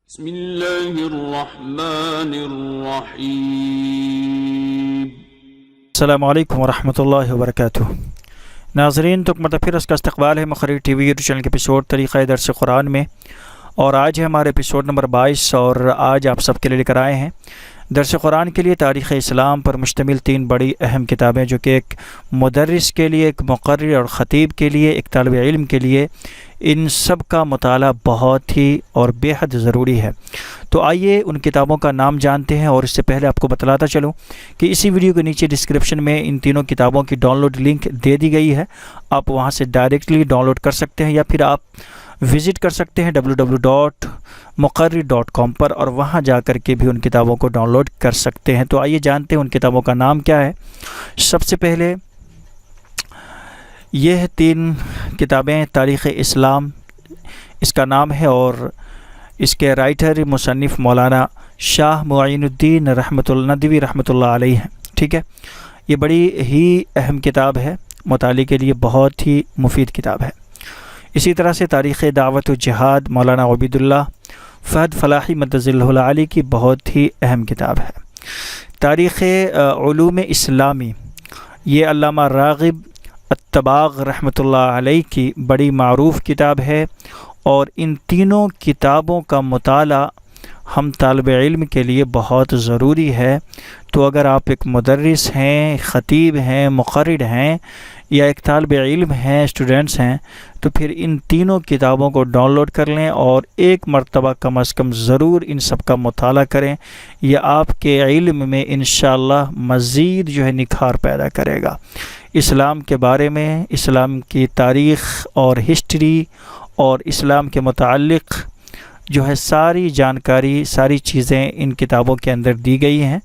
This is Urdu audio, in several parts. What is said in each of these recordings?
بسم اللہ الرحمن الرحیم۔ السلام علیکم ورحمۃ اللہ وبرکاتہ۔ ناظرین، تو مرتبہ پھر اس کا استقبال ہے مقرر ٹی وی یوٹیوب چینل کے ایپیسوڈ طریقہ درس قرآن میں، اور آج ہے ہمارے ایپیسوڈ نمبر 22، اور آج آپ سب کے لیے لے کر آئے ہیں درس قرآن کے لیے تاریخ اسلام پر مشتمل 3 بڑی اہم کتابیں، جو کہ ایک مدرس کے لیے، ایک مقرر اور خطیب کے لیے، ایک طالب علم کے لیے ان سب کا مطالعہ بہت ہی اور بے حد ضروری ہے۔ تو آئیے ان کتابوں کا نام جانتے ہیں، اور اس سے پہلے آپ کو بتلاتا چلوں کہ اسی ویڈیو کے نیچے ڈسکرپشن میں ان تینوں کتابوں کی ڈاؤن لوڈ لنک دے دی گئی ہے، آپ وہاں سے ڈائریکٹلی ڈاؤن لوڈ کر سکتے ہیں، یا پھر آپ وزٹ کر سکتے ہیں www.muqarrir.com پر، اور وہاں جا کر کے بھی ان کتابوں کو ڈاؤن لوڈ کر سکتے ہیں۔ تو آئیے جانتے ہیں ان کتابوں کا نام کیا ہے۔ سب سے پہلے یہ 3 کتابیں تاریخ اسلام اس کا نام ہے، اور اس کے رائٹر مصنف مولانا شاہ معین الدین ندوی رحمۃ اللہ علیہ ہیں۔ ٹھیک ہے، یہ بڑی ہی اہم کتاب ہے، مطالعے کے لیے بہت ہی مفید کتاب ہے۔ اسی طرح سے تاریخ دعوت و جہاد مولانا عبید اللہ فہد فلاحی مدظ اللہ العالی کی بہت ہی اہم کتاب ہے۔ تاریخ علوم اسلامی یہ علامہ راغب الطباغ رحمۃ اللہ علیہ کی بڑی معروف کتاب ہے، اور ان تینوں کتابوں کا مطالعہ ہم طالب علم کے لیے بہت ضروری ہے۔ تو اگر آپ ایک مدرس ہیں، خطیب ہیں، مقرر ہیں، یا ایک طالب علم ہیں، اسٹوڈنٹس ہیں، تو پھر ان تینوں کتابوں کو ڈاؤن لوڈ کر لیں، اور ایک مرتبہ کم از کم ضرور ان سب کا مطالعہ کریں۔ یہ آپ کے علم میں انشاءاللہ مزید نکھار پیدا کرے گا۔ اسلام کے بارے میں، اسلام کی تاریخ اور ہسٹری اور اسلام کے متعلق ساری جانکاری، ساری چیزیں ان کتابوں کے اندر دی گئی ہیں۔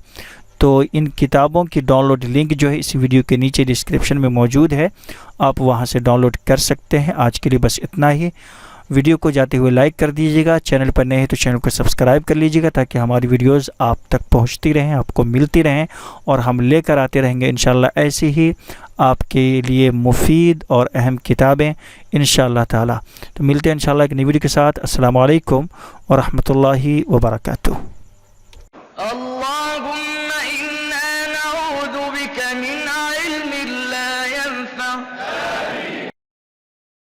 تو ان کتابوں کی ڈاؤن لوڈ لنک اس ویڈیو کے نیچے ڈسکرپشن میں موجود ہے، آپ وہاں سے ڈاؤن لوڈ کر سکتے ہیں۔ آج کے لیے بس اتنا ہی۔ ویڈیو کو جاتے ہوئے لائک کر دیجیے گا، چینل پر نئے ہیں تو چینل کو سبسکرائب کر لیجیے گا، تاکہ ہماری ویڈیوز آپ تک پہنچتی رہیں، آپ کو ملتی رہیں، اور ہم لے کر آتے رہیں گے انشاءاللہ ایسی ہی آپ کے لیے مفید اور اہم کتابیں انشاءاللہ تعالی۔ تو ملتے ہیں انشاءاللہ ایک نئی ویڈیو کے ساتھ۔ السلام علیکم ورحمۃ اللہ وبرکاتہ۔